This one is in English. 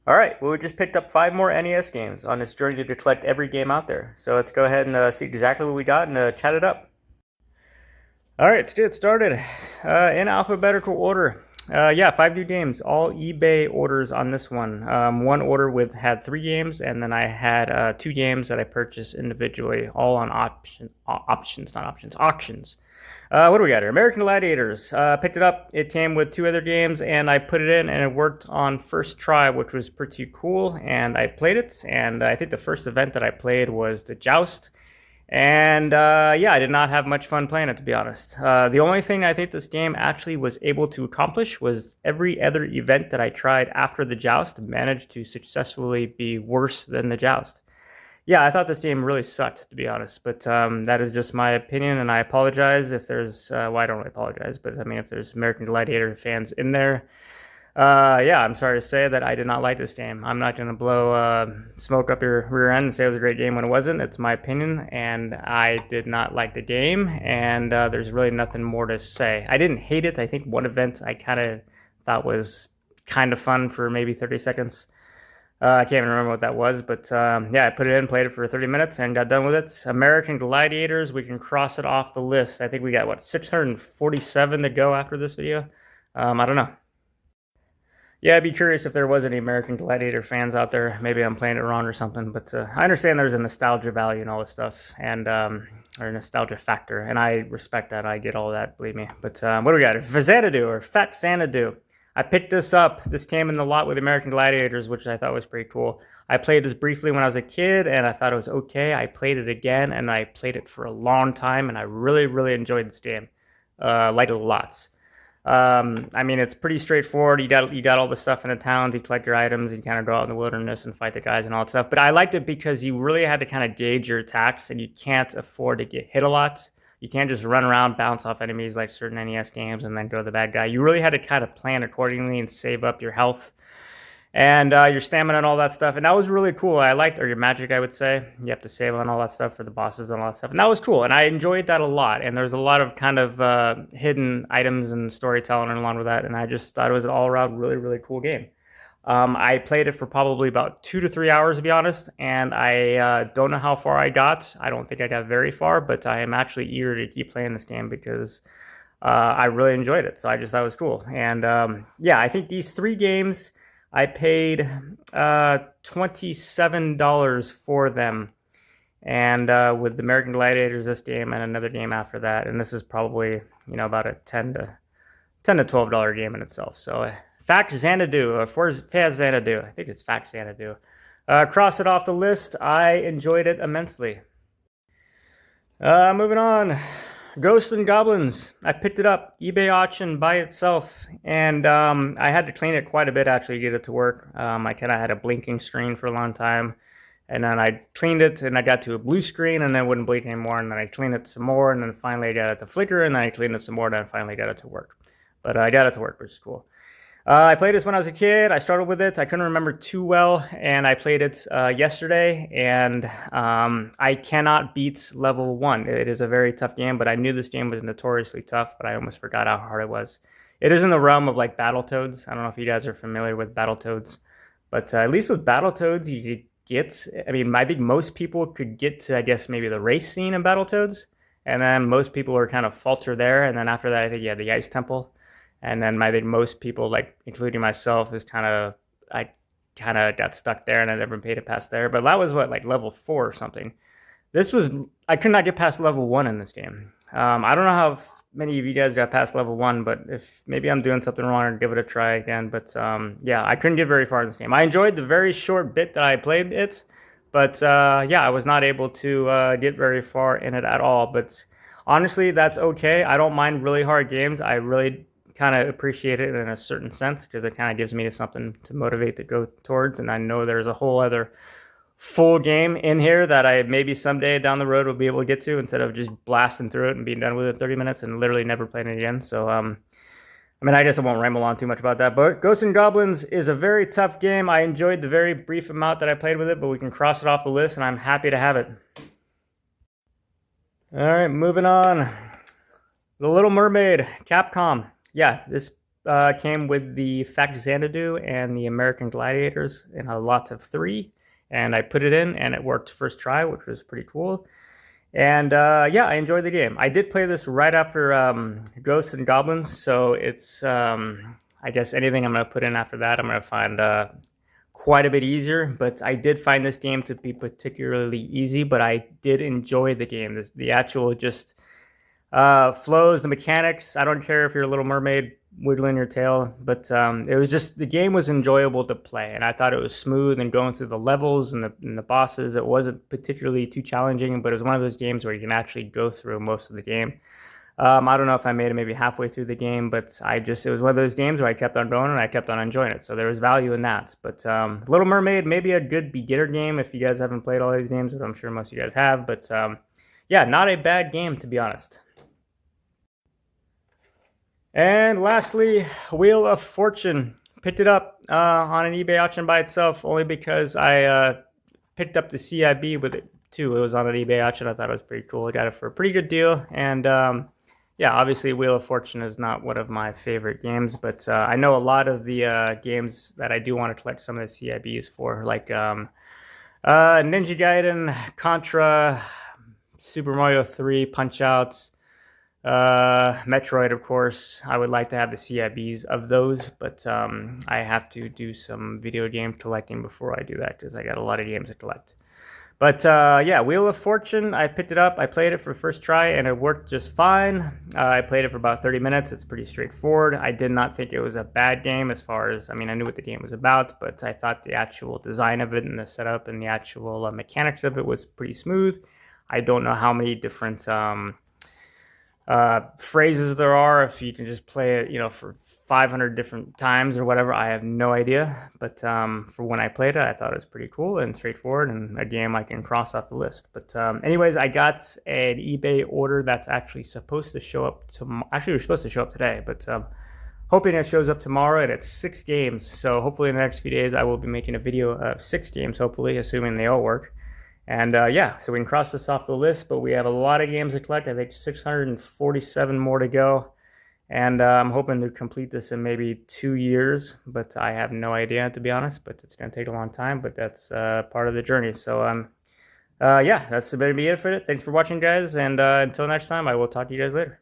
All right, well, we just picked up 5 more NES games on this journey to collect every game out there. So let's go ahead and see exactly what we got and chat it up. All right, let's get started in alphabetical order. Yeah, 5 new games, all eBay orders on this one. One order had 3 games, and then I had 2 games that I purchased individually, all on options, not options, auctions. What do we got here? American Gladiators. Picked it up. It came with 2 other games, and I put it in, and it worked on first try, which was pretty cool. And I played it, and I think the first event that I played was the Joust. And yeah, I did not have much fun playing it, to be honest. The only thing I think this game actually was able to accomplish was every other event that I tried after the Joust managed to successfully be worse than the Joust. Yeah, I thought this game really sucked, to be honest. But that is just my opinion, and I apologize if there's. Well, I don't really apologize, but I mean, if there's American Gladiator fans in there, yeah, I'm sorry to say that I did not like this game. I'm not going to blow smoke up your rear end and say it was a great game when it wasn't. It's my opinion, and I did not like the game, and there's really nothing more to say. I didn't hate it. I think one event I kind of thought was kind of fun for maybe 30 seconds. I can't even remember what that was, but yeah, I put it in, played it for 30 minutes, and got done with it. American Gladiators, we can cross it off the list. I think we got, what, 647 to go after this video? I don't know. Yeah, I'd be curious if there was any American Gladiator fans out there. Maybe I'm playing it wrong or something, but I understand there's a nostalgia value and all this stuff, and or nostalgia factor, and I respect that. I get all that, believe me. But what do we got? Faxanadu or Faxanadu. I picked this up. This came in the lot with American Gladiators, which I thought was pretty cool. I played this briefly when I was a kid, and I thought it was okay. I played it again, and I played it for a long time, and I really, really enjoyed this game. Liked it lots. I mean, it's pretty straightforward. You got all the stuff in the towns. You collect your items. You kind of go out in the wilderness and fight the guys and all that stuff. But I liked it because you really had to kind of gauge your attacks, and you can't afford to get hit a lot. You can't just run around, bounce off enemies like certain NES games, and then go to the bad guy. You really had to kind of plan accordingly and save up your health and your stamina and all that stuff. And that was really cool. I liked, or your magic, I would say. You have to save on all that stuff for the bosses and all that stuff. And that was cool. And I enjoyed that a lot. And there's a lot of kind of hidden items and storytelling along with that. And I just thought it was an all around really, really cool game. I played it for probably about 2 to 3 hours, to be honest, and I don't know how far I got. I don't think I got very far, but I am actually eager to keep playing this game because I really enjoyed it. So I just thought it was cool. And yeah, I think these 3 games, I paid $27 for them. And with the American Gladiators, this game, and another game after that, and this is probably, about a $10 to $12 game in itself. So Faxanadu, or Faxanadu, I think it's Faxanadu. Cross it off the list. I enjoyed it immensely. Moving on. Ghosts and Goblins. I picked it up, eBay auction by itself, and I had to clean it quite a bit actually to get it to work. I kind of had a blinking screen for a long time, and then I cleaned it, and I got to a blue screen, and then it wouldn't blink anymore, and then I cleaned it some more, and then finally I got it to flicker, and then I cleaned it some more, and then I finally got it to work. But I got it to work, which is cool. I played this when I was a kid. I struggled with it. I couldn't remember too well, and I played it yesterday, and I cannot beat level 1. It is a very tough game, but I knew this game was notoriously tough, but I almost forgot how hard it was. It is in the realm of like Battletoads. I don't know if you guys are familiar with Battletoads, but at least with Battletoads, you could get, I mean, I think most people could get to, I guess, maybe the race scene in Battletoads, and then most people are kind of falter there, and then after that, I think, yeah, the Ice Temple. And then I think most people, like including myself, I kind of got stuck there and I never made it past there. But that was what, like level 4 or something. I could not get past level 1 in this game. I don't know how many of you guys got past level 1, but if maybe I'm doing something wrong, I'd give it a try again. But yeah, I couldn't get very far in this game. I enjoyed the very short bit that I played it, but yeah, I was not able to get very far in it at all. But honestly, that's okay. I don't mind really hard games. I really kind of appreciate it in a certain sense because it kind of gives me something to motivate to go towards. And I know there's a whole other full game in here that I maybe someday down the road will be able to get to instead of just blasting through it and being done with it in 30 minutes and literally never playing it again. So, I mean, I guess I won't ramble on too much about that. But Ghosts and Goblins is a very tough game. I enjoyed the very brief amount that I played with it, but we can cross it off the list, and I'm happy to have it. All right, moving on. The Little Mermaid, Capcom. Yeah, this came with the Faxanadu and the American Gladiators in a lot of 3, and I put it in, and it worked first try, which was pretty cool. And yeah, I enjoyed the game. I did play this right after Ghosts and Goblins, so it's I guess anything I'm going to put in after that, I'm going to find quite a bit easier. But I did find this game to be particularly easy, but I did enjoy the game. The actual just flows, the mechanics. I don't care if you're a Little Mermaid wiggling your tail, but it was just, the game was enjoyable to play, and I thought it was smooth, and going through the levels and the bosses, it wasn't particularly too challenging, but it was one of those games where you can actually go through most of the game. I don't know if I made it maybe halfway through the game, but it was one of those games where I kept on going and I kept on enjoying it. So there was value in that. But Little Mermaid, maybe a good beginner game if you guys haven't played all these games, which I'm sure most of you guys have. But yeah, not a bad game, to be honest. And lastly, Wheel of Fortune. Picked it up on an eBay auction by itself, only because I picked up the CIB with it too. It was on an eBay auction. I thought it was pretty cool. I got it for a pretty good deal. And yeah, obviously Wheel of Fortune is not one of my favorite games, but I know a lot of the games that I do want to collect some of the CIBs for, like Ninja Gaiden, Contra, Super Mario 3, Punch-Outs, Metroid, of course. I would like to have the CIBs of those, but I have to do some video game collecting before I do that, because I got a lot of games to collect. But yeah, Wheel of Fortune, I picked it up. I played it for the first try, and it worked just fine. I played it for about 30 minutes. It's pretty straightforward. I did not think it was a bad game as far as, I mean, I knew what the game was about, but I thought the actual design of it and the setup and the actual mechanics of it was pretty smooth. I don't know how many different phrases there are, if you can just play it, you know, for 500 different times or whatever. I have no idea, but for when I played it, I thought it was pretty cool and straightforward, and a game I can cross off the list. But anyways, I got an eBay order that's actually supposed to show up tomorrow. Actually, it was supposed to show up today, but hoping it shows up tomorrow, and it's 6 games. So hopefully in the next few days, I will be making a video of 6 games, hopefully, assuming they all work. And yeah, so we can cross this off the list, but we have a lot of games to collect. I think 647 more to go. And I'm hoping to complete this in maybe 2 years, but I have no idea, to be honest. But it's going to take a long time, but that's part of the journey. So yeah, that's going to be it for it. Thanks for watching, guys. And until next time, I will talk to you guys later.